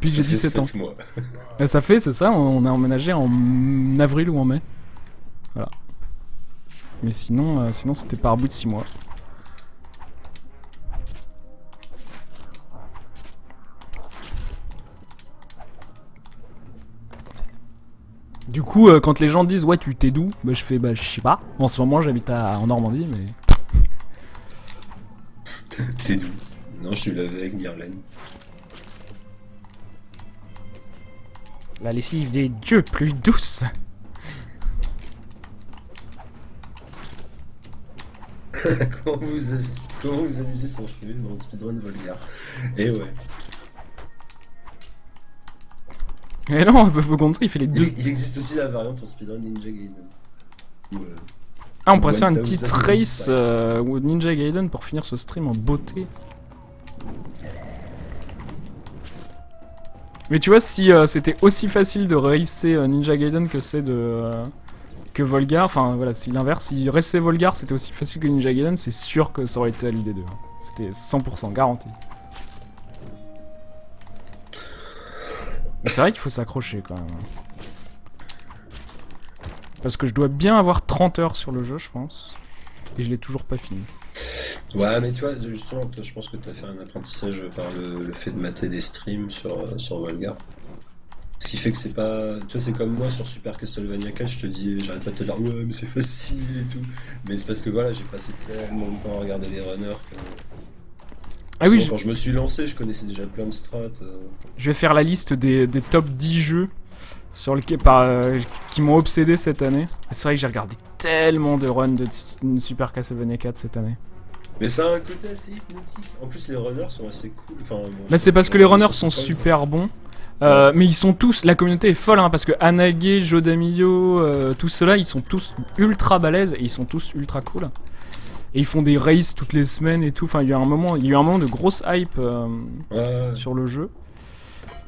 depuis que j'ai 17 ans. 7 mois. Et ça fait, c'est ça, on a emménagé en avril ou en mai. Voilà. Mais sinon, sinon c'était par bout de 6 mois. Du coup, quand les gens disent ouais tu t'es d'où, bah je fais bah je sais pas. En ce moment j'habite en Normandie, mais T'es d'où? Non, je suis lavé avec Guerlaine. la lessive des dieux plus douce. Comment vous amusez sans fumer dans speedrun Volgar? Et ouais. Et non, au contraire, il fait les deux. Il existe aussi la variante en speedrun Ninja Gaiden. Où, Ah, on pourrait faire une 1000 petite Spike. race Ninja Gaiden pour finir ce stream en beauté. Mais tu vois, si c'était aussi facile de racer Ninja Gaiden que c'est de. Que Volgar, enfin voilà, si l'inverse, si racer Volgar c'était aussi facile que Ninja Gaiden, c'est sûr que ça aurait été à l'UD2. C'était 100% garanti. Mais c'est vrai qu'il faut s'accrocher quand même. Parce que je dois bien avoir 30 heures sur le jeu, je pense. Et je l'ai toujours pas fini. Ouais, mais tu vois, justement, toi, je pense que t'as fait un apprentissage par le fait de mater des streams sur Volgar. Ce qui fait que c'est pas. Tu vois, c'est comme moi sur Super Castlevania 4, je te dis, j'arrête pas de te dire, ouais, mais c'est facile et tout. Mais c'est parce que voilà, j'ai passé tellement de temps à regarder les runners que. Ah oui, Quand je me suis lancé, je connaissais déjà plein de strats. je vais faire la liste des top 10 jeux sur lequel, qui m'ont obsédé cette année. Et c'est vrai que j'ai regardé tellement de runs de Super Castlevania 4 cette année. Mais ça a un côté assez hypnotique. En plus, les runners sont assez cool. Enfin, bon, Là, c'est parce que les runners sont pas- super bons. Mais ils sont tous, la communauté est folle, hein, parce que Anage, Jodamillo, tous ceux-là, ils sont tous ultra balèzes et ils sont tous ultra cool. Et ils font des races toutes les semaines et tout. Enfin, il y a eu un moment de grosse hype Ouais. sur le jeu.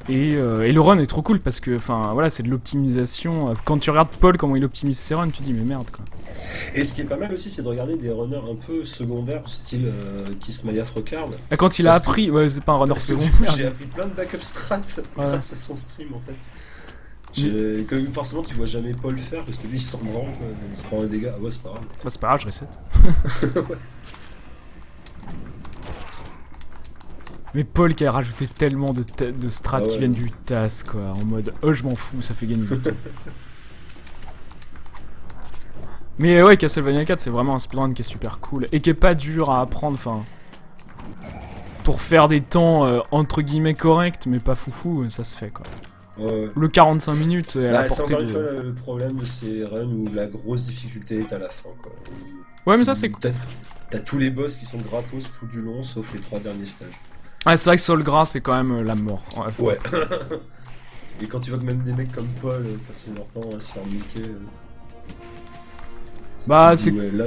Et le run est trop cool parce que, enfin, voilà, c'est de l'optimisation. Quand tu regardes Paul comment il optimise ses runs, tu te dis mais merde quoi. Et ce qui est pas mal aussi, c'est de regarder des runners un peu secondaires, style Kiss My Afro Card. Et quand il a Parce que- appris, ouais, c'est pas un runner Parce que du coup, secondaire. j'ai appris plein de backup strats grâce à son stream en fait. Que forcément, tu vois jamais Paul faire parce que lui il s'en branle, quoi. Il se prend un dégât. Ah ouais, c'est pas grave. Bah, c'est pas grave, je reset. Mais Paul qui a rajouté tellement de strats Ah ouais. qui viennent du TAS quoi, en mode oh je m'en fous, ça fait gagner du temps. Mais ouais, Castlevania 4 c'est vraiment un speedrun qui est super cool et qui est pas dur à apprendre, enfin. Pour faire des temps entre guillemets corrects mais pas foufou, ça se fait quoi. Ouais. Le 45 minutes est à la Bah, c'est portée encore une fois de... le problème de ces runs où la grosse difficulté est à la fin, quoi. Ouais mais ça c'est cool. T'as tous les boss qui sont gratos tout du long, sauf les 3 derniers stages. Ouais c'est vrai que Solgras c'est quand même la mort. Ouais. Et quand tu vois que même des mecs comme Paul passer leur temps à se faire niquer. Bah tu te c'est... dis, ouais, là,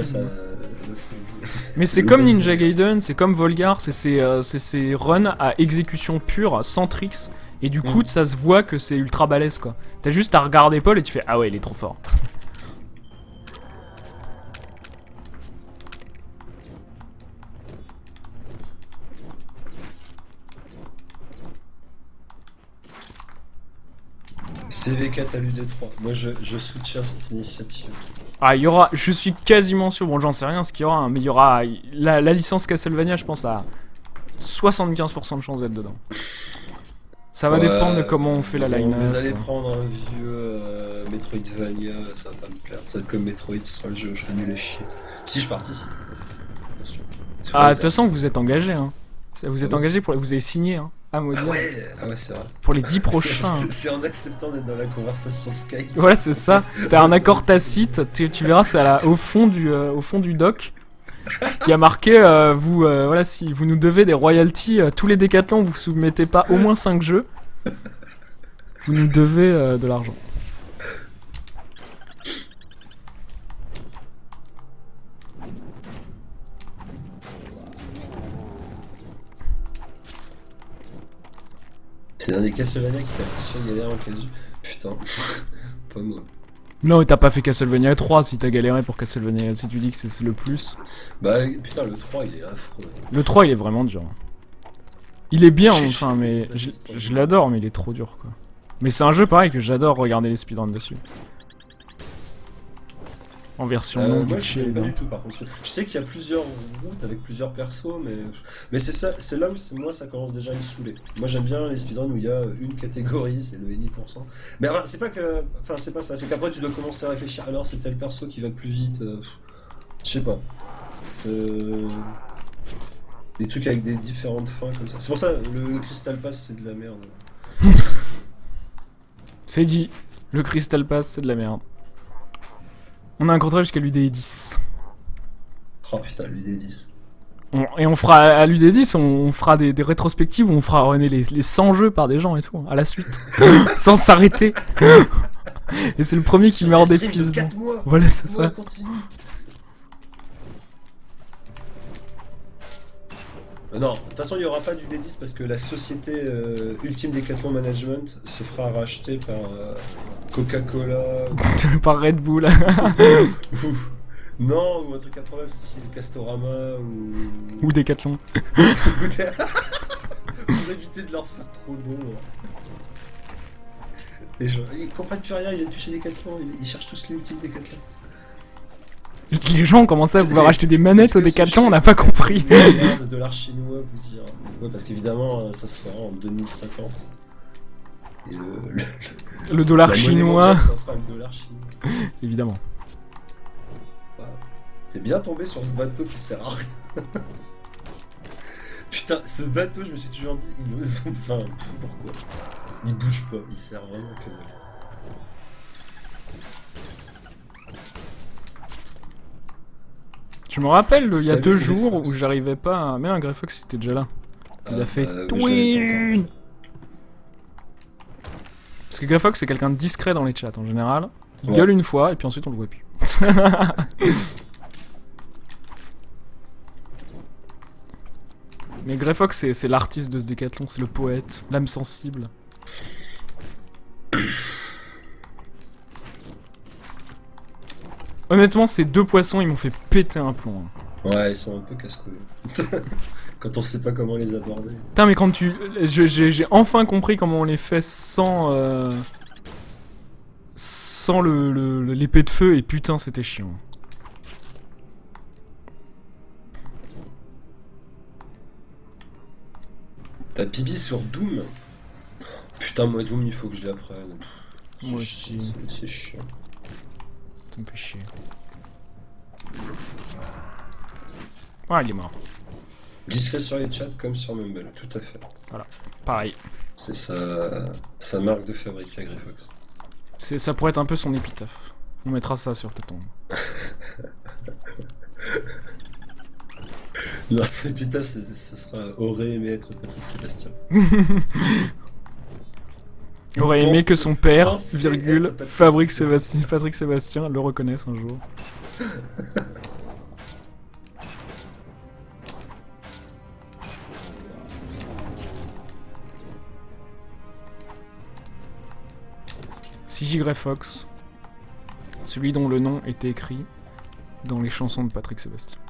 Mais c'est comme Ninja Gaiden, c'est comme Volgar, c'est ces runs à exécution pure, sans tricks. Et du coup, ça se voit que c'est ultra balèze quoi. T'as juste à regarder Paul et tu fais ah ouais, il est trop fort. CV4 à l'UD3. Moi, je soutiens cette initiative. Ah, il y aura, je suis quasiment sûr, bon j'en sais rien ce qu'il y aura, hein, mais il y aura la licence Castlevania, je pense à 75% de chance d'être dedans. Ça va dépendre de comment on fait la line-up. Vous allez prendre un vieux Metroidvania, ça va pas me plaire. Ça va être comme Metroid, ce sera le jeu, je serai nul à chier. Si je participe. Attention. Ah, de toute façon, vous êtes engagé, hein. Vous êtes engagé pour. Vous avez signé, hein. Ah ouais, c'est vrai. Pour les 10 prochains. C'est en acceptant d'être dans la conversation Skype. Ouais, c'est ça. T'as un accord tacite, tu verras, c'est au fond du doc. Qui a marqué, voilà, si vous nous devez des royalties, tous les décathlons, vous soumettez pas au moins 5 jeux, vous nous devez de l'argent. C'est un des Castlevania qui t'a plus fait galérer en casu. Putain, pas moi. Non, t'as pas fait Castlevania 3 si t'as galéré pour Castlevania, si tu dis que c'est le plus. Bah putain, le 3 il est affreux. Le 3 il est vraiment dur. Il est bien, enfin, mais je l'adore, mais il est trop dur, quoi. Mais c'est un jeu pareil que j'adore regarder les speedruns dessus. En version non Moi je glitchée, connais pas non. du tout par contre. Je sais qu'il y a plusieurs routes avec plusieurs persos, mais c'est ça, c'est là où moi ça commence déjà à me saouler. Moi j'aime bien les speedruns où il y a une catégorie, c'est le NI%. Mais enfin, c'est pas que, enfin c'est pas ça, c'est qu'après tu dois commencer à réfléchir. Alors c'est tel perso qui va plus vite. Je sais pas. C'est des trucs avec des différentes fins comme ça. C'est pour ça le Crystal Pass c'est de la merde. C'est dit. Le Crystal Pass, c'est de la merde. On a un contrat jusqu'à l'UD10. Oh putain, l'UD10. Et on fera à l'UD10, on fera des rétrospectives où on fera runner les 100 jeux par des gens et tout, hein, à la suite. Sans s'arrêter. Et c'est le premier qui meurt d'épuisement. 4 mois. Voilà, c'est ça. Continue. Non, de toute façon, il n'y aura pas du D10 parce que la société Ultime Decathlon Management se fera racheter par Coca-Cola Par Red Bull. non, ou un truc à problème, style Castorama Ou Decathlon. Pour éviter de leur faire trop d'ombre. Les gens, ils comprennent plus rien, ils viennent plus chez Decathlon, ils cherchent tous l'Ultime Decathlon. Les gens ont commencé à vouloir acheter des manettes au Decathlon, on n'a pas compris. Le dollar chinois vous ira. Ouais, parce qu'évidemment, ça se fera en 2050. Et Le dollar la monnaie chinois. mondiale, ça sera le dollar chinois. Évidemment. Voilà. T'es bien tombé sur ce bateau qui sert à rien. Putain, ce bateau, je me suis toujours dit, il ose. Enfin, pourquoi? Il bouge pas, il sert vraiment que dalle. Je me rappelle, il y a Salut, 2 Grey jours Fox. où j'arrivais pas à... Mais un Grey Fox était déjà là. Il a fait oui, Twin. Parce que Grey Fox c'est quelqu'un de discret dans les chats en général. Il gueule une fois et puis ensuite on le voit plus. Mais Grey Fox c'est l'artiste de ce décathlon, c'est le poète, l'âme sensible. Honnêtement, ces 2 poissons ils m'ont fait péter un plomb. Ouais, ils sont un peu casse-couilles. Quand on sait pas comment les aborder. Putain, mais quand tu... J'ai enfin compris comment on les fait sans... Sans l'épée de feu, et putain, c'était chiant. T'as Bibi sur Doom? Putain, moi Doom, il faut que je l'apprenne. Moi aussi. C'est chiant. Ça me fait chier. Ah, il est mort. Discret sur les chats comme sur Mumble, tout à fait. Voilà, pareil. C'est sa marque de fabrique à Grey Fox. Ça pourrait être un peu son épitaphe. On mettra ça sur ta tombe. Non, c'est putain, ce sera aurait aimé être Patrick Sébastien. Aurait aimé que son père, Pensez virgule, être Patrick Patrick Sébastien, le reconnaisse un jour. CJ Grey Fox, celui dont le nom était écrit dans les chansons de Patrick Sébastien.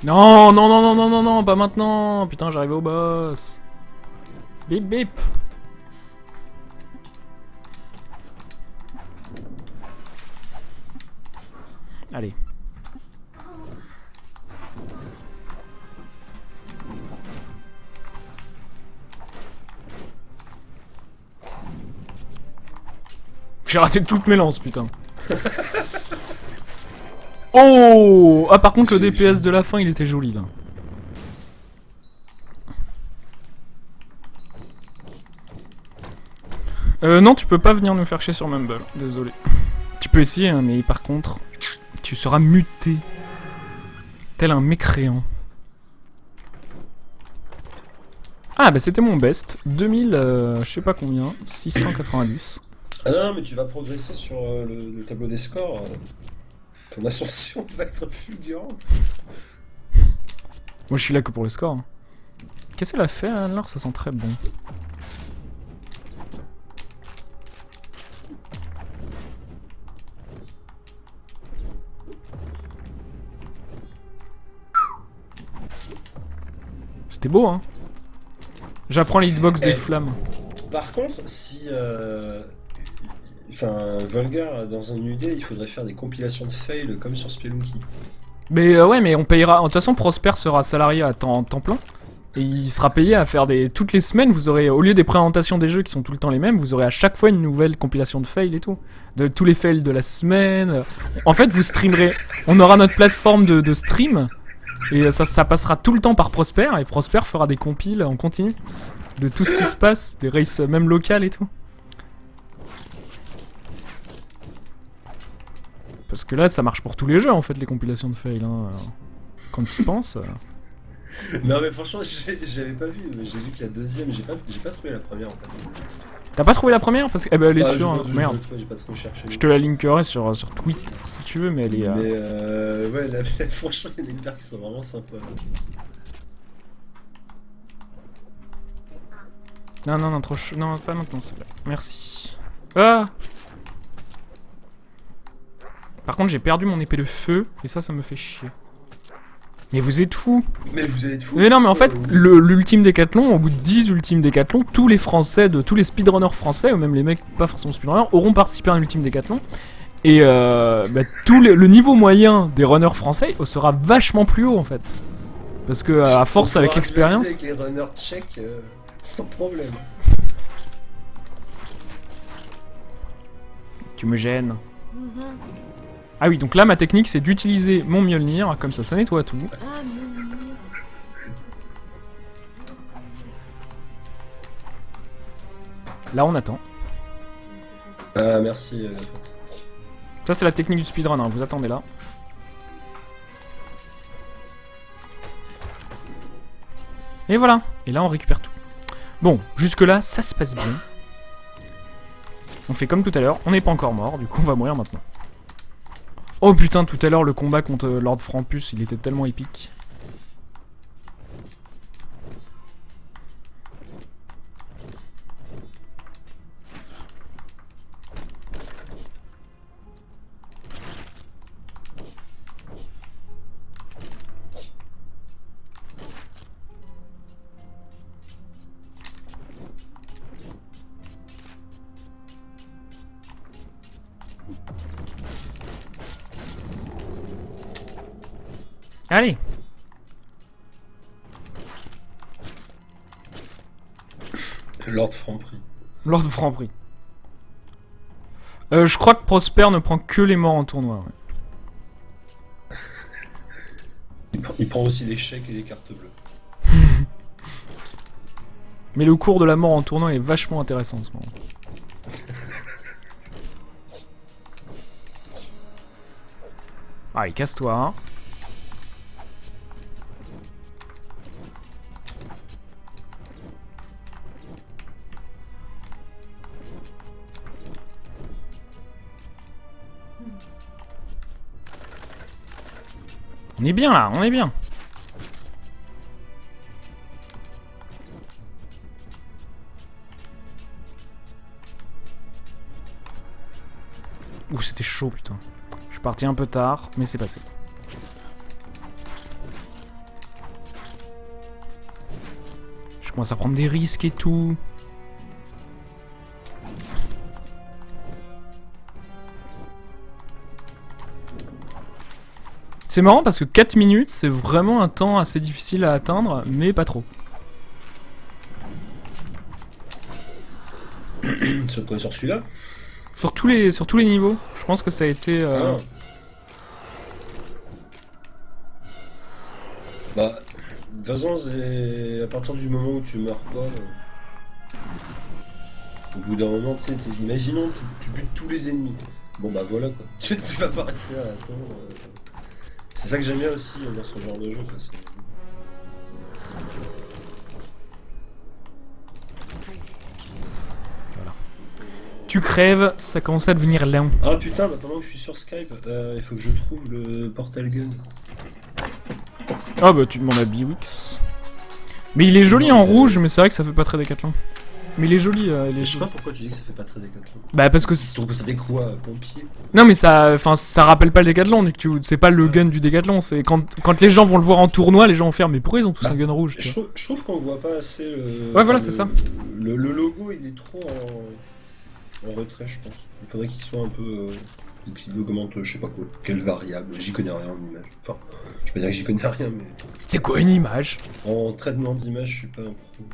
Non, non, non, non, non, non, non, pas maintenant. Putain, j'arrive au boss. Bip, bip. Allez. J'ai raté toutes mes lances, putain. Oh! Ah, par contre, le DPS de la fin, il était joli, là. Non, tu peux pas venir nous faire chier sur Mumble. Désolé. Tu peux essayer, hein, mais par contre, tu seras muté. Tel un mécréant. Ah, bah c'était mon best. 2000, je sais pas combien. 690. Ah non, mais tu vas progresser sur le tableau des scores. Ton ascension va être fulgurante. Moi, je suis là que pour le score. Hein. Qu'est-ce qu'elle a fait, Anne-Laure? Ça sent très bon. C'était beau, hein. J'apprends les hitbox des flammes. Par contre, si... Enfin, Volgar, dans un UD, il faudrait faire des compilations de fails comme sur Spelunky. Mais ouais, mais on payera... De toute façon, Prosper sera salarié à temps plein. Et il sera payé à faire des... Toutes les semaines, vous aurez... Au lieu des présentations des jeux qui sont tout le temps les mêmes, vous aurez à chaque fois une nouvelle compilation de fails et tout. De tous les fails de la semaine. En fait, vous streamerez... On aura notre plateforme de stream... Et ça passera tout le temps par Prosper, et Prosper fera des compiles en continu de tout ce qui se passe, des races même locales et tout. Parce que là, ça marche pour tous les jeux en fait, les compilations de fail. Hein. Quand tu y penses. Non mais franchement, j'avais pas vu, j'ai vu que la deuxième, j'ai pas trouvé la première en fait. T'as pas trouvé la première? Parce que eh ben, elle est sur... Merde. J'ai pas trop cherché. Je te la linkerai sur Twitter si tu veux, mais elle est... Mais ouais, franchement, il y a des paires qui sont vraiment sympas. Non, trop chaud. Non, pas maintenant, s'il te plaît. Merci. Ah! Par contre, j'ai perdu mon épée de feu, et ça me fait chier. Mais vous êtes fous! Mais vous êtes fous! Mais non, mais en fait, l'ultime décathlon, au bout de 10 ultimes décathlon, tous les Français, tous les speedrunners français, ou même les mecs pas forcément speedrunners, auront participé à un ultime décathlon. Et le niveau moyen des runners français sera vachement plus haut en fait. Parce que à force avec l'expérience. Avec les runners tchèques, sans problème. Tu me gênes. Ah oui, donc là ma technique c'est d'utiliser mon Mjolnir, comme ça nettoie tout. Là on attend. Ah merci. Ça c'est la technique du speedrun, hein. Vous attendez là. Et voilà, et là on récupère tout. Bon, jusque là ça se passe bien. On fait comme tout à l'heure, on n'est pas encore mort, du coup on va mourir maintenant. Oh putain, tout à l'heure le combat contre Lord Frampus, il était tellement épique. Allez. Lord Franprix. Lord Franprix. Je crois que Prosper ne prend que les morts en tournoi. Ouais. Il prend aussi les chèques et les cartes bleues. Mais le cours de la mort en tournoi est vachement intéressant en ce moment. Allez, casse-toi. Hein. On est bien là, on est bien. Ouh, c'était chaud, putain. Je suis parti un peu tard, mais c'est passé. Je commence à prendre des risques et tout. C'est marrant parce que 4 minutes, c'est vraiment un temps assez difficile à atteindre, mais pas trop. Sur quoi? Sur celui-là? Sur tous les niveaux. Je pense que ça a été... Ah. Bah, de toute façon, c'est à partir du moment où tu meurs pas... Au bout d'un moment, tu sais, imaginons, tu butes tous les ennemis. Bon bah voilà quoi. Tu vas pas rester à attendre... C'est ça que j'aime bien aussi dans ce genre de jeu. Quoi. Voilà. Tu crèves, ça commence à devenir lent. Ah putain, bah, pendant que je suis sur Skype, il faut que je trouve le Portal Gun. Ah bah tu demandes à Biwix. Mais il est joli en rouge, mais c'est vrai que ça fait pas très décathlon. Mais il est joli, il est Je sais joli. pas pourquoi tu dis que ça fait pas très décathlon. Bah parce que... Donc ça fait quoi, pompier? Non mais ça rappelle pas le décathlon, donc c'est pas le gun du décathlon, c'est quand les gens vont le voir en tournoi, les gens vont faire mais pourquoi ils ont tous un gun rouge tu vois. Je trouve qu'on voit pas assez le... Ouais voilà c'est ça. Le logo il est trop en retrait je pense. Il faudrait qu'il soit un peu... qu'il augmente je sais pas quoi, quelle variable, j'y connais rien en image. Enfin, je peux pas dire que j'y connais rien mais... C'est quoi une image? En traitement d'image je suis pas un pro.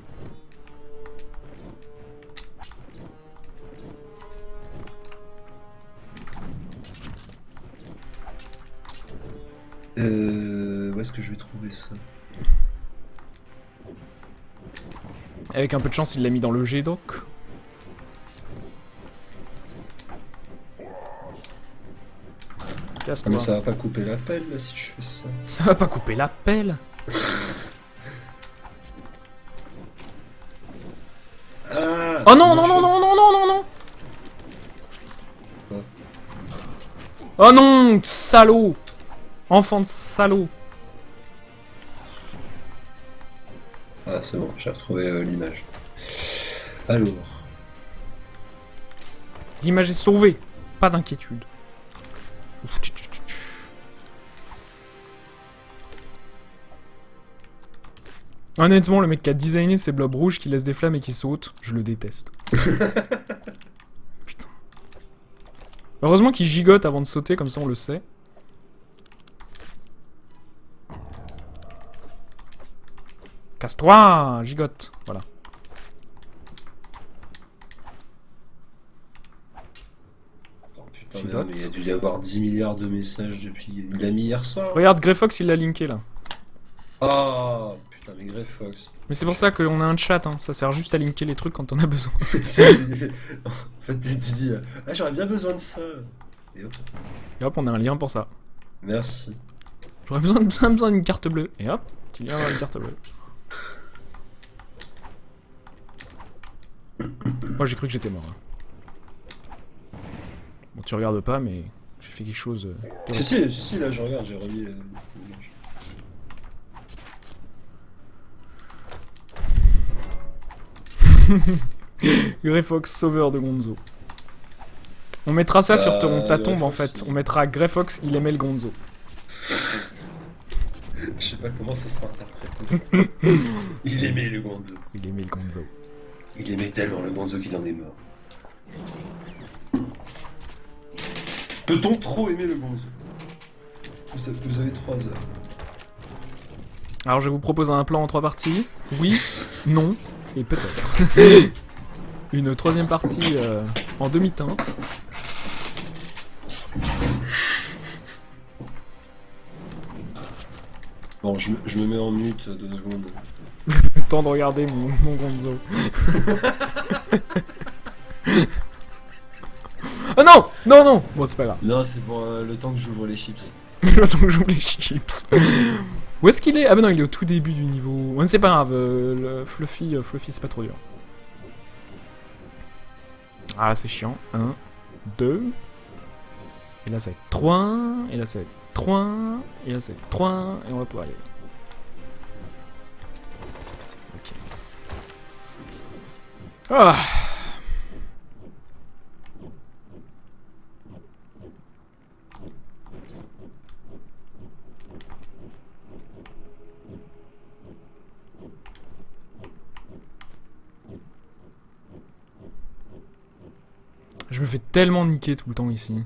Où est-ce que je vais trouver ça? Avec un peu de chance il l'a mis dans le jet donc. Ah, mais ça va pas couper la pelle là si je fais ça. Ça va pas couper la pelle. Ah, Oh non non non non non non non non. Quoi? Oh non, salaud. Enfant de salaud. Ah c'est bon, j'ai retrouvé l'image. Alors... L'image est sauvée, pas d'inquiétude. Honnêtement, le mec qui a designé ces blobs rouges qui laissent des flammes et qui sautent, je le déteste. Putain. Heureusement qu'il gigote avant de sauter, comme ça on le sait. Casse-toi, gigote. Voilà. Oh putain mais il y a dû y avoir 10 milliards de messages depuis... Il l'a mis hier soir. Regarde, Greyfox, il l'a linké là. Ah putain mais Grey Fox. Mais c'est pour ça qu'on a un chat, hein. Ça sert juste à linker les trucs quand on a besoin. En fait tu dis... Ah j'aurais bien besoin de ça. Et hop. Et hop, on a un lien pour ça. Merci. J'aurais besoin d'une carte bleue. Et hop, petit lien dans une carte bleue. Moi j'ai cru que j'étais mort. Hein. Bon, tu regardes pas, mais j'ai fait quelque chose. De... Si, là je regarde, j'ai remis l'image. Greyfox, sauveur de Gonzo. On mettra ça sur ta tombe en Greyfox, fait. On mettra Greyfox, il aimait le Gonzo. Je sais pas comment ça sera interprété. Il aimait le Gonzo. Il aimait le Gonzo. Il aimait tellement le Gonzo qu'il en est mort. Peut-on trop aimer le Gonzo? Vous avez 3 heures. Alors je vous propose un plan en 3 parties. Oui, non, et peut-être. Une troisième partie en demi-teinte. Bon, je me mets en mute 2 secondes. Le temps de regarder mon Gonzo. Oh non! Non, non! Bon, c'est pas grave. Non, c'est pour le temps que j'ouvre les chips. Le temps que j'ouvre les chips. Où est-ce qu'il est? Ah bah non, il est au tout début du niveau. Ouais, c'est pas grave, le Fluffy c'est pas trop dur. Ah, c'est chiant. 1, 2. Et là, ça va être 3. Et là, ça va être 3. Et là, ça va être 3. Et on va pouvoir y aller. Ok. Ah! Je me fais tellement niquer tout le temps ici.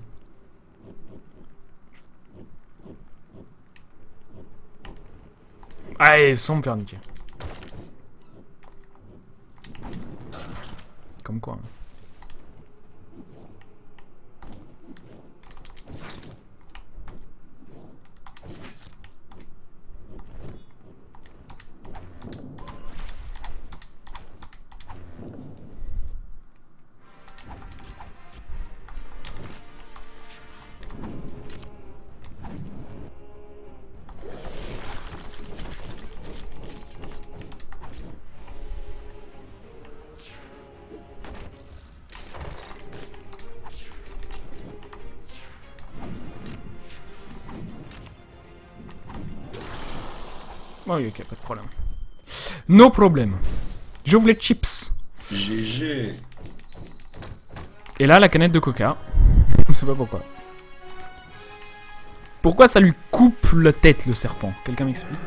Allez, sans me faire niquer. Comme quoi. Hein. Oui, ok, pas de problème. No problème. J'ouvre les chips. GG. Et là, la canette de coca. Je sais pas pourquoi. Pourquoi ça lui coupe la tête, le serpent? Quelqu'un m'explique?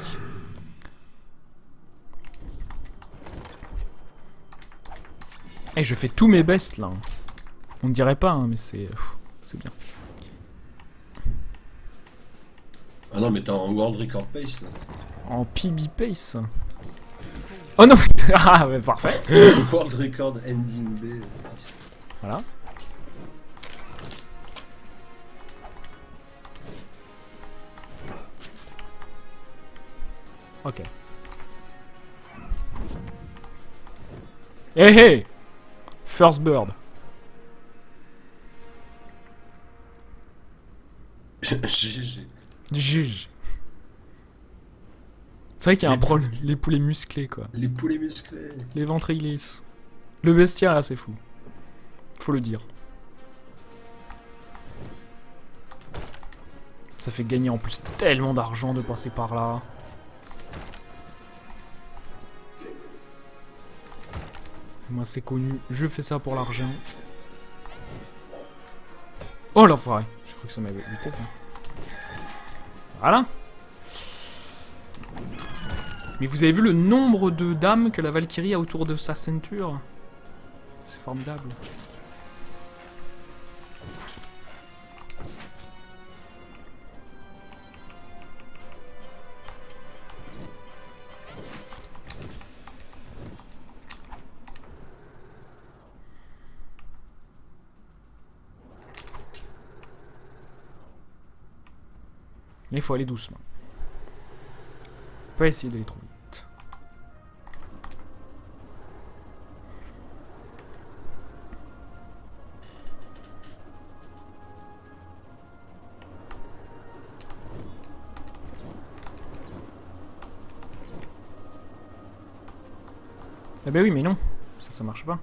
Eh, je fais tous mes bests, là. On ne dirait pas, hein, mais c'est bien. Ah non, mais t'es en World Record Pace, là. En PB Pace. Oh non. Ah, ouais, parfait. World Record Ending B. Voilà. Ok. Hey hey! First bird. GG. GG. C'est vrai qu'il y a un problème. Les poulets musclés, quoi. Les poulets musclés. Les ventres lisses. Le bestiaire est assez fou. Faut le dire. Ça fait gagner en plus tellement d'argent de passer par là. Moi c'est connu, je fais ça pour l'argent. Oh l'enfoiré. J'ai cru que ça m'avait buté ça. Voilà. Mais vous avez vu le nombre de dames que la Valkyrie a autour de sa ceinture? C'est formidable. Mais il faut aller doucement. On peut essayer d'aller trop vite. Ah bah oui, mais non. Ça marche pas.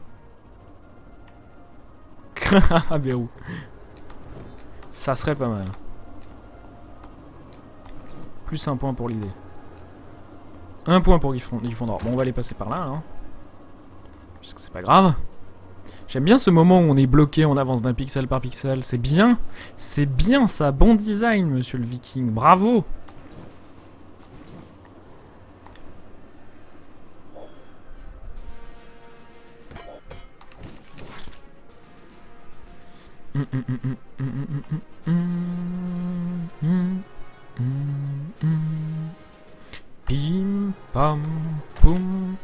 Ah Bérou. Ça serait pas mal. Plus un point pour l'idée. Un point pour Gryffondor. Bon, on va les passer par là, hein. Puisque c'est pas grave. J'aime bien ce moment où on est bloqué, on avance d'un pixel par pixel. C'est bien. C'est bien ça. Bon design, monsieur le viking. Bravo. Pim pam poum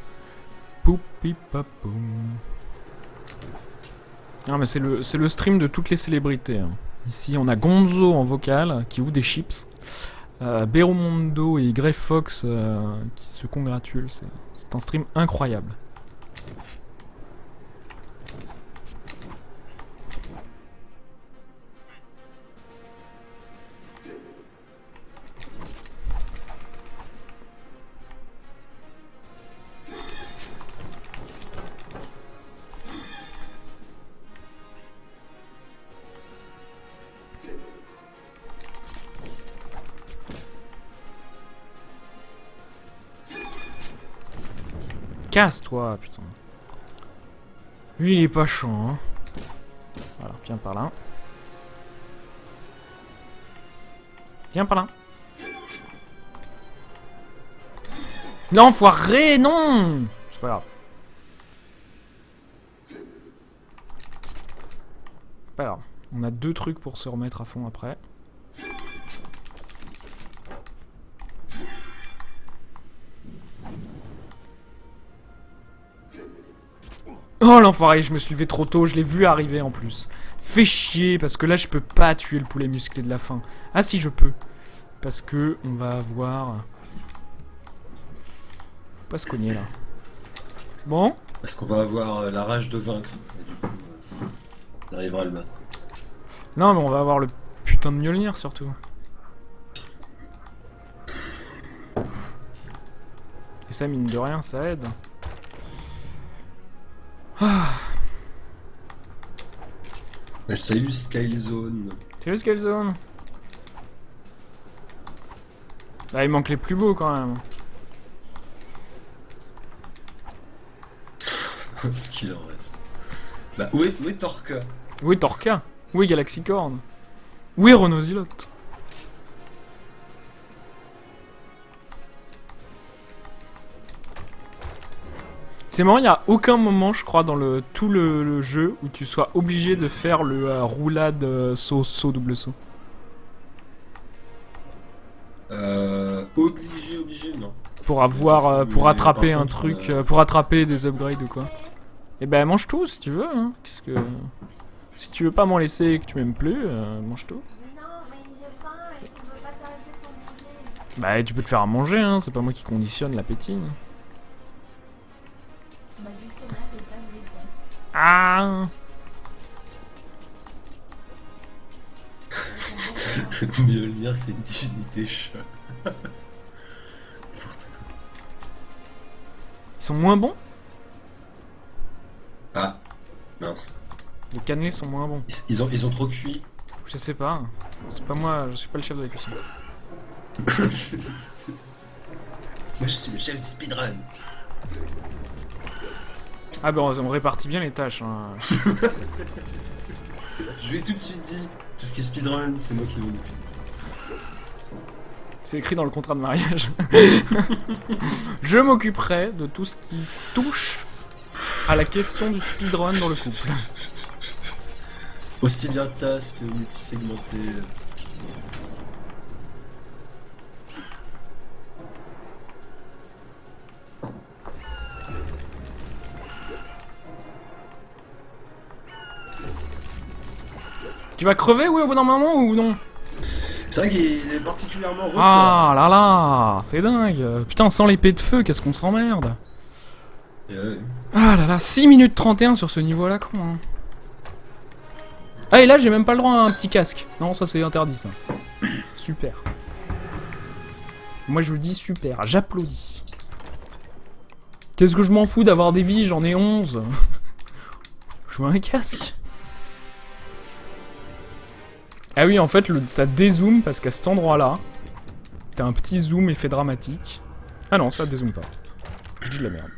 poupi papoum. Ah mais c'est le stream de toutes les célébrités. Hein. Ici on a Gonzo en vocal qui ouvre des chips, Beromondo et Grey Fox qui se congratulent. C'est un stream incroyable. Casse-toi, putain. Lui, il est pas chiant, hein. Voilà, viens par là. Viens par là. Non, foiré, non. C'est pas grave. Pas grave. On a 2 trucs pour se remettre à fond après. Oh l'enfoiré, je me suis levé trop tôt, je l'ai vu arriver en plus. Fais chier, parce que là je peux pas tuer le poulet musclé de la fin. Ah si je peux. Parce que on va avoir... Faut pas se cogner là. C'est bon? Parce qu'on va avoir la rage de vaincre. Et du coup, on arrivera à le battre. Non mais on va avoir le putain de Mjolnir surtout. Et ça mine de rien, ça aide. Ah. Salut Skylezone. Salut Skylezone. Là il manque les plus beaux quand même. Ce qu'il en reste. Bah, où est Torka? Où est Torka? Où est Galaxicorn? Où est Renozilote? C'est marrant, il n'y a aucun moment, je crois, dans tout le jeu où tu sois obligé de faire le roulade saut, double saut. Obligé, non. Pour avoir, pour Mais attraper par un contre, truc, pour attraper des upgrades ou quoi. Et ben mange tout si tu veux, hein. Qu'est-ce que... Si tu veux pas m'en laisser et que tu m'aimes plus, mange tout. Mais non, mais j'ai faim et tu veux pas t'arrêter pour manger. Bah tu peux te faire à manger, hein. C'est pas moi qui conditionne l'appétit. Bah justement, c'est ça que j'ai fait. Ah. Mjolnir, c'est une divinité chat. N'importe quoi. Ils sont moins bons? Ah, mince. Les cannelés sont moins bons. Ils ont trop cuit. Je sais pas. C'est pas moi, je suis pas le chef de la cuisine. Moi, je suis le chef du speedrun. Ah bah on répartit bien les tâches. Hein. Je lui ai tout de suite dit, tout ce qui est speedrun, c'est moi qui m'en occupe. C'est écrit dans le contrat de mariage. Je m'occuperai de tout ce qui touche à la question du speedrun dans le couple. Aussi bien task que multisegmenté. Tu vas crever, oui, au bout d'un moment ou non? C'est vrai qu'il est particulièrement retard. Ah là là, c'est dingue. Putain, sans l'épée de feu, qu'est-ce qu'on s'emmerde. Ah là là, 6 minutes 31 sur ce niveau-là, con. Hein. Ah, et là, j'ai même pas le droit à un petit casque. Non, ça c'est interdit, ça. Super. Moi, je dis super, j'applaudis. Qu'est-ce que je m'en fous d'avoir des vies, j'en ai 11. Je veux un casque. Ah oui, en fait, ça dézoome parce qu'à cet endroit-là, t'as un petit zoom effet dramatique. Ah non, ça dézoome pas. Je dis de la merde.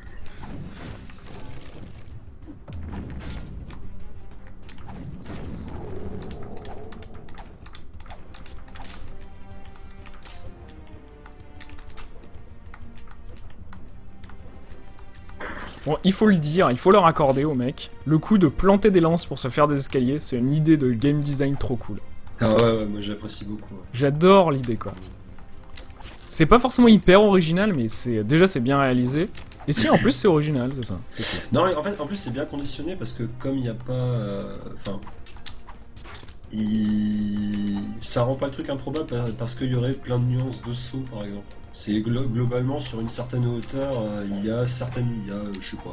Bon, il faut le dire, il faut leur accorder aux mecs. Le coup de planter des lances pour se faire des escaliers, c'est une idée de game design trop cool. Ah ouais, moi j'apprécie beaucoup. Ouais. J'adore l'idée, quoi. C'est pas forcément hyper original, mais déjà c'est bien réalisé. Et si, en plus c'est original, c'est ça. C'est cool. Non, mais en fait, en plus c'est bien conditionné parce que comme il n'y a pas... Enfin... ça rend pas le truc improbable parce qu'il y aurait plein de nuances de saut, par exemple. C'est globalement sur une certaine hauteur, il y a, je sais pas,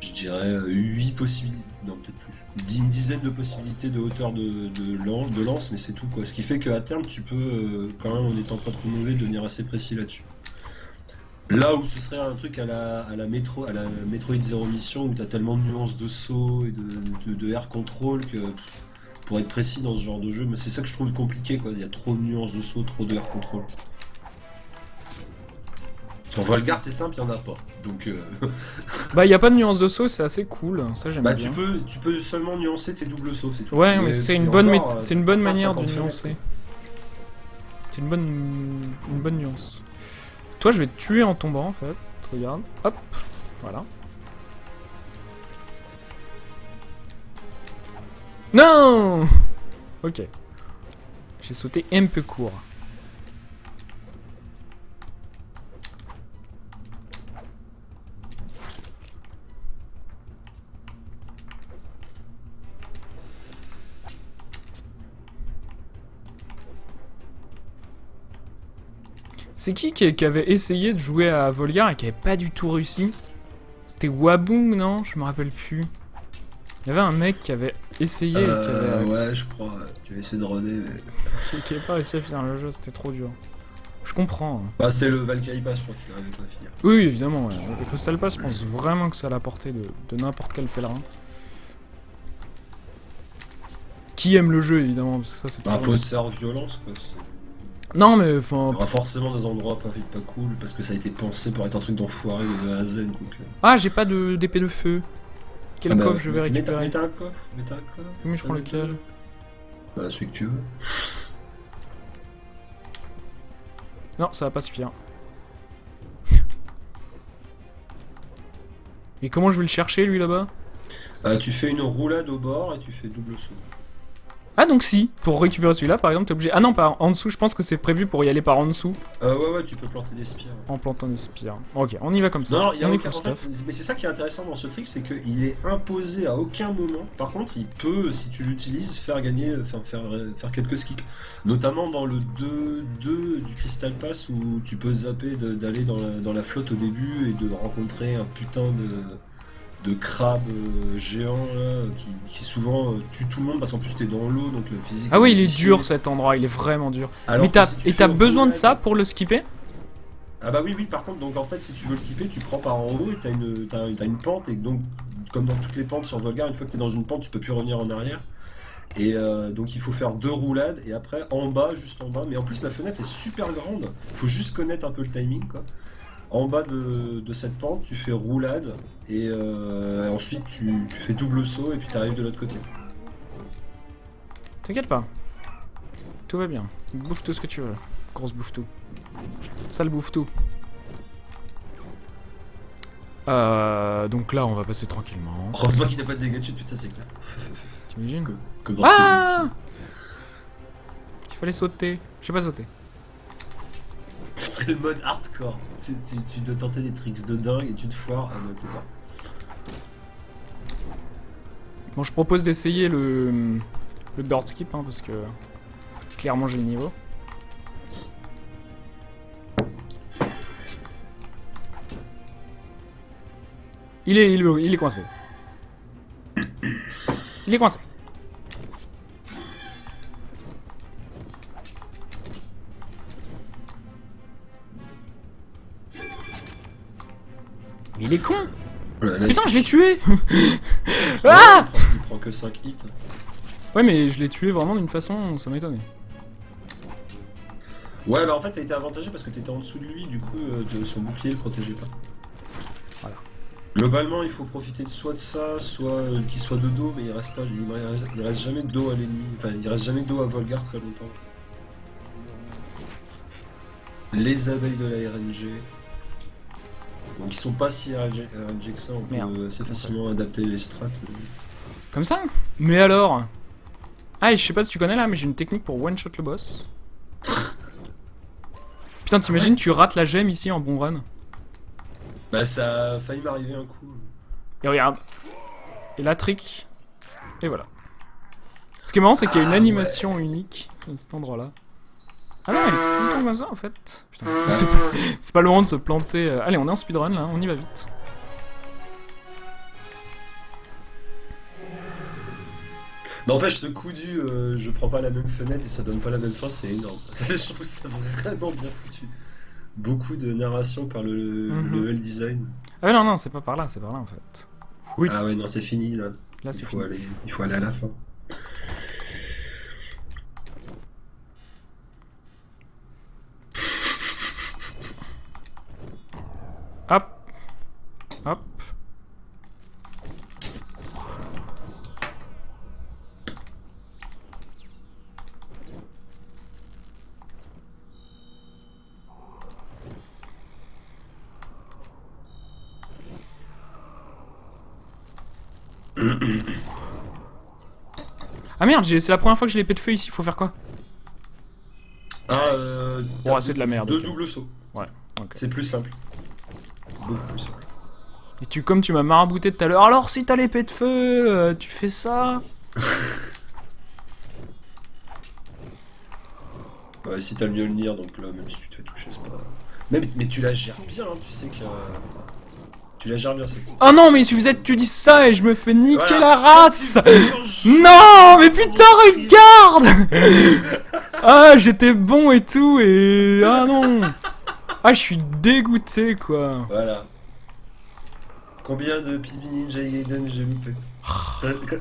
je dirais 8 possibilités, non peut-être plus, une dizaine de possibilités de hauteur de lance, mais c'est tout quoi. Ce qui fait qu'à terme tu peux, quand même en étant pas trop mauvais, devenir assez précis là-dessus. Là où ce serait un truc à la Metroid Zero Mission où t'as tellement de nuances de saut et de air control que pour être précis dans ce genre de jeu, mais c'est ça que je trouve compliqué quoi, il y a trop de nuances de saut, trop de air control. Sur Volgar c'est simple, il n'y en a pas. Donc Bah y a pas de nuance de saut, c'est assez cool, ça j'aime bah bien. tu peux seulement nuancer tes doubles sauts, c'est tout. Ouais, mais c'est une bonne, c'est une bonne pas manière de 50 fenêtres, nuancer. C'est une bonne nuance. Toi je vais te tuer en tombant en fait, regarde, hop, voilà. Non. Ok. J'ai sauté un peu court. C'est qui avait essayé de jouer à Volgar et qui avait pas du tout réussi? C'était Wabung, non? Je me rappelle plus. Il y avait un mec qui avait essayé et qui avait... Ouais, je crois, qui avait essayé de runner, mais... qui avait pas réussi à finir le jeu, c'était trop dur. Je comprends. Hein. Bah c'est le Valkyrie Pass, je crois qu'il n'arrivait pas à finir. Oui, évidemment, ouais. Le Crystal Pass, je pense vraiment que ça à la portée de n'importe quel pèlerin. Qui aime le jeu, évidemment, parce que ça c'est... Bah faut se faire violence, quoi. Non, mais Il enfin. y aura forcément des endroits pas cool parce que ça a été pensé pour être un truc d'enfoiré de A à Z. Donc, Ah, j'ai pas d'épée de feu. Quel ah bah, coffre je vais récupérer? Mets un coffre, mets un coffre. Oui, je prends lequel? Bah, celui que tu veux. Non, ça va pas suffire. Et comment je vais le chercher, lui, là-bas? Tu fais une roulade au bord et tu fais double saut. Ah, donc si, pour récupérer celui-là, par exemple, t'es obligé... Ah non, par en dessous, je pense que c'est prévu pour y aller par en dessous. Ouais, tu peux planter des spires. En plantant des spires. Ok, on y va comme ça. Non, il y a on est aucun... full en fait, stuff. mais c'est ça qui est intéressant dans ce trick, c'est qu'il est imposé à aucun moment. Par contre, il peut, si tu l'utilises, faire gagner, faire quelques skips. Notamment dans le 2 du Crystal Pass où tu peux zapper d'aller dans la flotte au début et de rencontrer un putain de crabe géant là, qui souvent tue tout le monde parce qu'en plus t'es dans l'eau donc le physique. Ah oui, il est modifié. dur cet endroit, il est vraiment dur. Alors Mais que si tu t'as fais besoin de roulade- ça pour le skipper? Ah bah oui, par contre, donc en fait, si tu veux le skipper, tu prends par en haut et t'as une pente, et donc, comme dans toutes les pentes sur Volgar, une fois que t'es dans une pente, tu peux plus revenir en arrière. Et donc il faut faire 2 roulades, et après, en bas, juste en bas, mais en plus la fenêtre est super grande, faut juste connaître un peu le timing, quoi. En bas de cette pente, tu fais roulade, et ensuite tu fais double saut, et puis t'arrives de l'autre côté. T'inquiète pas. Tout va bien. Bouffe tout ce que tu veux. Grosse bouffe tout. Sale bouffe tout. Donc là, on va passer tranquillement. Heureusement qu'il n'y a pas de dégâts de chute, putain, c'est clair. T'imagines? Comme dans Ah! Il fallait sauter. J'ai pas sauté. Ce serait le mode hardcore. Tu dois tenter des tricks de dingue et tu te foires, ah bah t'es mort. Bon, je propose d'essayer le bird skip, hein, parce que clairement j'ai le niveau. Il est coincé. Il est coincé. Mais il est con. Voilà, Putain, je l'ai tué. Ah! Il prend que 5 hits. Ouais, mais je l'ai tué vraiment d'une façon, ça m'a étonné. Ouais, bah en fait t'as été avantagé parce que t'étais en dessous de lui, du coup son bouclier le protégeait pas. Voilà. Globalement, il faut profiter soit de ça, soit qu'il soit de dos, mais il reste pas, il reste jamais de dos à l'ennemi, enfin il reste jamais de dos à Volgar très longtemps. Les abeilles de la RNG. Donc ils sont pas si RNG que ça, on peut assez facilement adapter les strats. Comme ça? Mais alors? Ah, et je sais pas si tu connais là, mais j'ai une technique pour one-shot le boss. Putain, t'imagines, tu rates la gemme ici en bon run. Bah ça a failli m'arriver un coup. Et regarde. Et la trick. Et voilà. Ce qui est marrant, c'est qu'il y a une animation unique à cet endroit-là. Ah non, il est tout le temps comme ça en fait. Putain, c'est pas le moment de se planter. Allez, on est en speedrun là, on y va vite. N'empêche, ce coup du je prends pas la même fenêtre et ça donne pas la même fin, c'est énorme. Je trouve ça vraiment bien foutu. Beaucoup de narration par le level design. Ah ouais, non, c'est pas par là en fait. Oui. Ah ouais, non, c'est fini là. Là, c'est fini. Il faut aller à la fin. Hop. Hop. Ah merde, c'est la première fois que j'ai l'épée de feu ici, faut faire quoi? Ah, Bon, c'est de la merde. Deux Ok. doubles sauts. Ouais, ok. C'est plus simple. Beaucoup plus simple. Et comme tu m'as marabouté tout à l'heure, alors si t'as l'épée de feu, tu fais ça? Ouais, si t'as le Mjolnir, donc là, même si tu te fais toucher, c'est pas. Mais tu la gères bien, hein, tu sais que. Tu la gères bien cette. Oh non, mais il suffisait que tu dises ça et je me fais niquer Voilà. la race! Non, mais putain, regarde! Ah, j'étais bon et tout, et. Ah non! Ah, je suis dégoûté, quoi. Voilà. Combien de PB Ninja Gaiden j'ai loupé?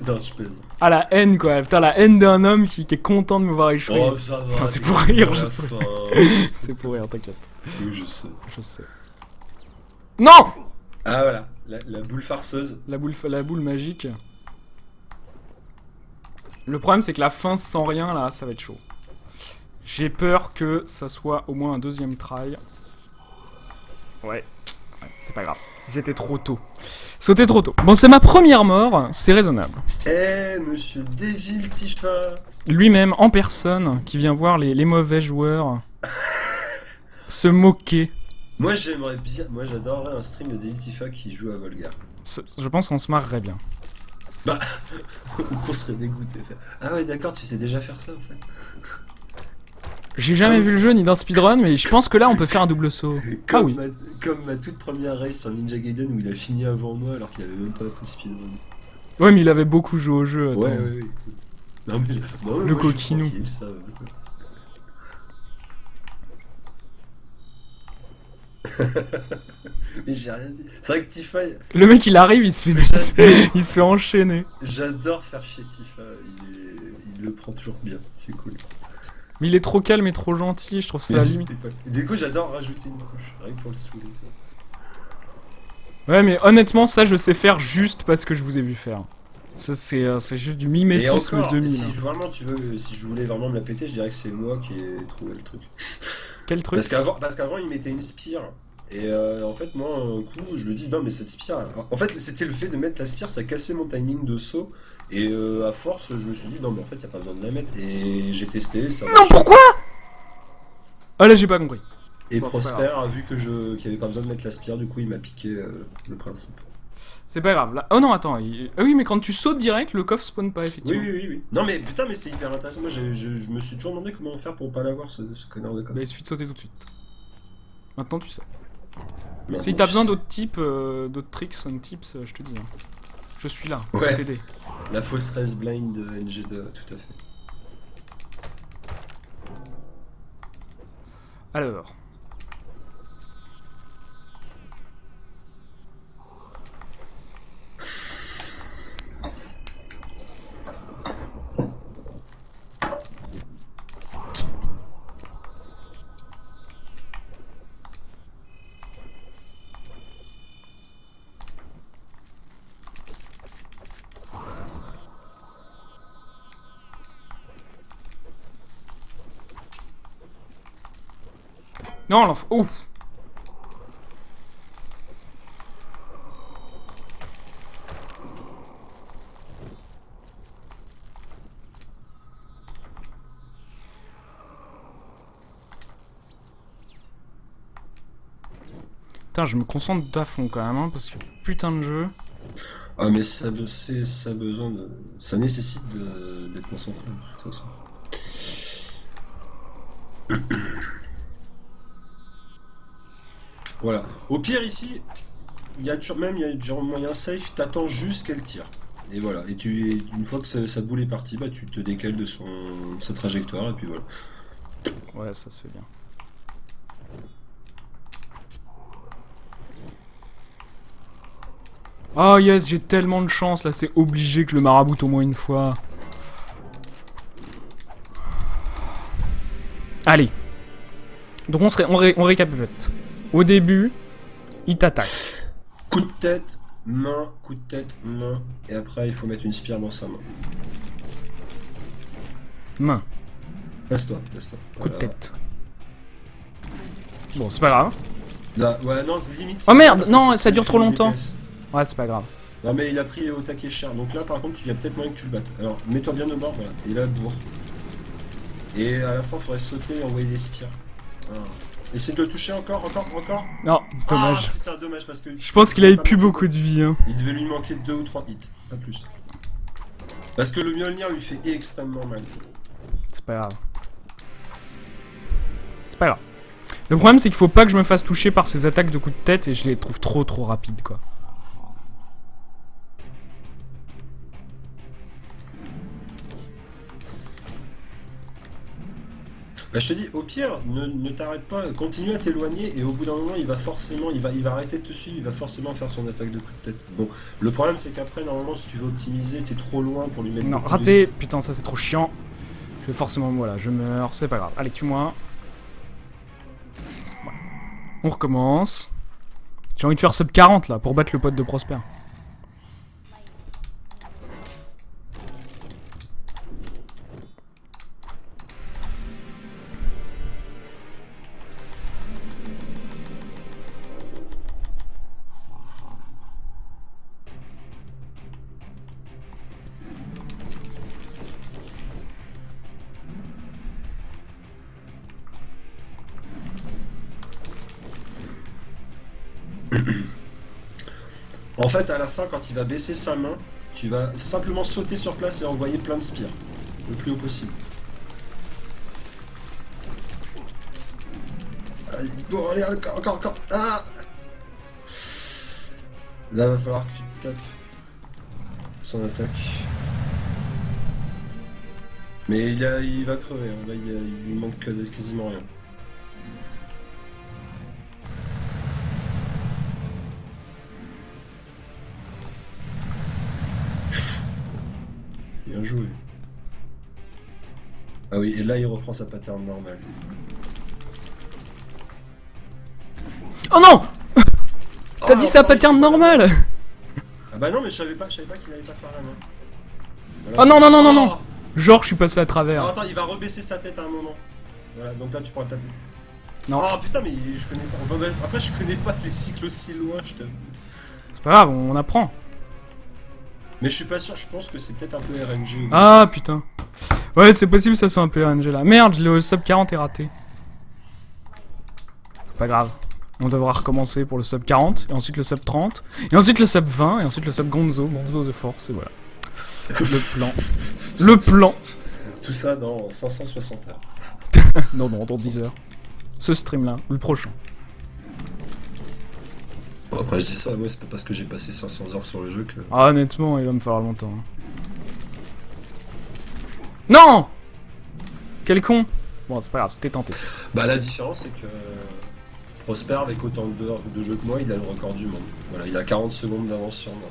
Non, je plaisante. Ah, la haine, quoi. Putain, la haine d'un homme qui est content de me voir échouer. Oh, ça va. Putain, c'est t'es pour rire, con, je la sais. fin. C'est pour rire, t'inquiète. Oui, je sais. Je sais. Non! Ah, voilà. La boule farceuse. La boule magique. Le problème, c'est que la fin sans rien, là, ça va être chaud. J'ai peur que ça soit au moins un deuxième try. Ouais, c'est pas grave. J'étais trop tôt. Sauté trop tôt. Bon, c'est ma première mort, c'est raisonnable. Eh, monsieur Devil Tifa. Lui-même, en personne, qui vient voir les mauvais joueurs se moquer. Moi, j'aimerais bien. Moi, j'adorerais un stream de Devil Tifa qui joue à Volgar. Je pense qu'on se marrerait bien. Bah, ou qu'on serait dégoûté. Ah ouais, d'accord, tu sais déjà faire ça en fait. J'ai jamais vu le jeu ni d'un speedrun, mais je pense que là on peut faire un double saut. Ah oui. Comme ma toute première race sur Ninja Gaiden où il a fini avant moi alors qu'il avait même pas appris speedrun. Ouais, mais il avait beaucoup joué au jeu. Attends. Ouais. Non, mais, non, Le moi, je suis coquinou. tranquille, ça va. Mais j'ai rien dit. C'est vrai que Tifa, Le mec il arrive, il se fait, il se fait enchaîner. j'adore faire chier Tifa. Il le prend toujours bien, c'est cool. Mais il est trop calme et trop gentil, je trouve ça à la limite. Du coup, j'adore rajouter une couche, rien que pour le saouler. Ouais, mais honnêtement, ça je sais faire juste parce que je vous ai vu faire. Ça c'est juste du Et mimétisme encore, 2000. si hein. vraiment si je voulais vraiment me la péter, je dirais que c'est moi qui ai trouvé le truc. Quel truc? Parce qu'avant il mettait une spire. Et en fait, moi, un coup, je me dis, non, mais cette spire. En fait, c'était le fait de mettre la spire, ça cassait mon timing de saut. Et à force, je me suis dit, non, mais en fait, y a pas besoin de la mettre. Et j'ai testé, ça Non, marche. pourquoi? Ah là j'ai pas compris. Et Bon, c'est pas Prosper a vu que qu'il y avait pas besoin de mettre la spire, du coup, il m'a piqué le principe. C'est pas grave. Là... Oh non, attends. Ah oui, mais quand tu sautes direct, le coffre spawn pas effectivement. Oui. Non, mais putain, mais c'est hyper intéressant. Moi, je me suis toujours demandé comment faire pour pas l'avoir, ce connard de coffre. Bah, il suffit de sauter tout de suite. Maintenant tu sais. Merde, Si bon, t'as je besoin sais. d'autres types, d'autres tricks, on tips, je te dis. Hein. Je suis là, pour Ouais. t'aider. La fausse race blind de NG2, tout à fait. Alors. Non, l'enfant. Ouf. Putain, je me concentre à fond quand même, hein, parce que putain de jeu. Ah, mais ça nécessite d'être concentré, de toute façon. Voilà. Au pire, ici, il y a toujours moyen safe, t'attends juste qu'elle tire. Et voilà. Et une fois que sa boule est partie, bah, tu te décales de sa trajectoire, et puis voilà. Ouais, ça se fait bien. Oh yes, j'ai tellement de chance, là c'est obligé que je le maraboute au moins une fois. Allez. Donc on récapitule. Au début, il t'attaque. Coup de tête, main, et après, il faut mettre une spire dans sa main. Main, Laisse-toi. coup de Voilà. tête. Bon, c'est pas grave. Là, ouais, non, limite. Oh merde, parce que non, c'est ça dure le trop longtemps. DPS. Ouais, c'est pas grave. Non, mais il a pris au taquet cher. Donc là, par contre, il y a peut-être moyen que tu le battes. Alors, mets-toi bien au bord, voilà. Et là, bourre. Et à la fin, il faudrait sauter et envoyer des spires. Ah. Essaye de le toucher encore. Non, dommage. Ah, putain, dommage parce que. Je pense qu'il avait plus beaucoup de vie, hein. Il devait lui manquer 2 ou 3 hits, pas plus. Parce que le Mjolnir lui fait extrêmement mal. C'est pas grave. C'est pas grave. Le problème, c'est qu'il faut pas que je me fasse toucher par ces attaques de coups de tête et je les trouve trop rapides, quoi. Bah, je te dis, au pire, ne t'arrête pas, continue à t'éloigner et au bout d'un moment, il va arrêter de te suivre, il va forcément faire son attaque de coup de tête. Bon, le problème c'est qu'après, normalement, si tu veux optimiser, t'es trop loin pour lui mettre Non, beaucoup de raté. hits. Putain, ça c'est trop chiant. Je vais forcément, voilà, je meurs, c'est pas grave. Allez, tue-moi. Voilà. On recommence. J'ai envie de faire sub 40 là, pour battre le pote de Prosper. En fait, à la fin, quand il va baisser sa main, tu vas simplement sauter sur place et envoyer plein de spires. Le plus haut possible. Bon, allez, encore. Ah! Là, va falloir que tu te tapes son attaque. Mais il va crever, hein. Là, il lui manque quasiment rien. Bien joué. Ah oui, et là, il reprend sa pattern normale. Oh non! T'as Ah, dit ça encore, il pattern fait pas la normal! main. Ah bah non, mais je savais pas qu'il allait pas faire la main. Voilà, Oh non, non, non, non, Oh non! Genre, je suis passé à Alors, travers. attends, il va rebaisser sa tête à un moment. Voilà, donc là, tu pourras le taper. Non, Ah putain, mais je connais pas. Enfin, après, je connais pas les cycles aussi loin, je t'avoue. c'est pas grave, on apprend. Mais je suis pas sûr, je pense que c'est peut-être un peu RNG. Ah putain. Ouais, c'est possible, ça c'est un peu RNG là. Merde, le sub 40 est raté. C'est pas grave. On devra recommencer pour le sub 40, et ensuite le sub 30, et ensuite le sub 20, et ensuite le sub Gonzo. Gonzo the Force, et voilà. Le plan. Le plan. Tout ça dans 560 heures. Non, non, dans 10 heures. Ce stream là, ou le prochain. Bon, après, je dis ça, moi, c'est pas parce que j'ai passé 500 heures sur le jeu que. Ah, honnêtement, il va me falloir longtemps. Hein. Non! Quel con! Bon, c'est pas grave, c'était tenté. Bah, la différence, c'est que. Prosper, avec autant d'heures de jeu que moi, il a le record du monde. Voilà, il a 40 secondes d'avance sur moi.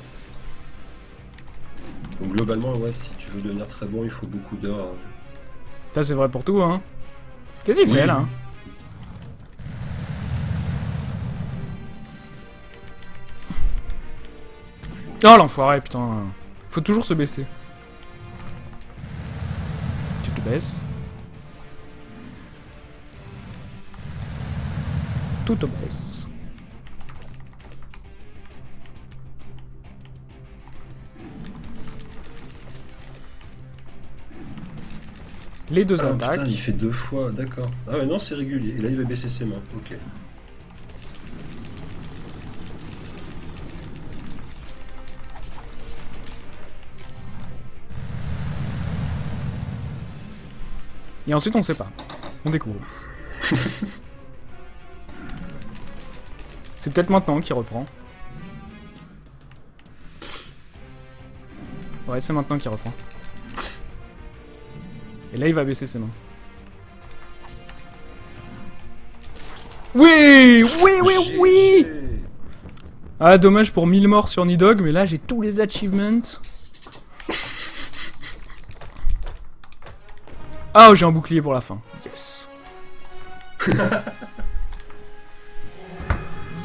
Donc, globalement, ouais, si tu veux devenir très bon, il faut beaucoup d'heures. Ça, c'est vrai pour tout, hein. Qu'est-ce qu'il fait Oui. là? Hein oh l'enfoiré, putain. Faut toujours se baisser. Tu te baisses. Tout te baisse. Les deux Ah attaques. putain, il fait 2 fois, d'accord. Ah ouais, non, c'est régulier. Et là, il va baisser ses mains, ok. Et ensuite, on sait pas. On découvre. C'est peut-être maintenant qu'il reprend. Ouais, c'est maintenant qu'il reprend. Et là, il va baisser ses mains. Oui! Oui, oui, oui! GG. Ah, dommage pour 1000 morts sur Nidog, mais là, j'ai tous les achievements. Ah, oh, j'ai un bouclier pour la fin. Yes!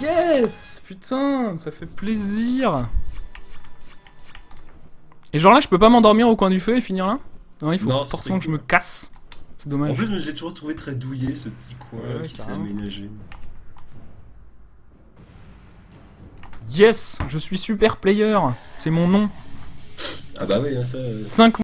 Yes! Putain, ça fait plaisir! Et genre là, je peux pas m'endormir au coin du feu et finir là? Non, il faut Non, forcément que c'est je me cool. casse. C'est dommage. En plus, je l'ai toujours trouvé très douillet, ce petit coin Ouais, qui s'est carrément. aménagé. Yes! Je suis super player! C'est mon nom. Ah bah oui, hein, ça. 5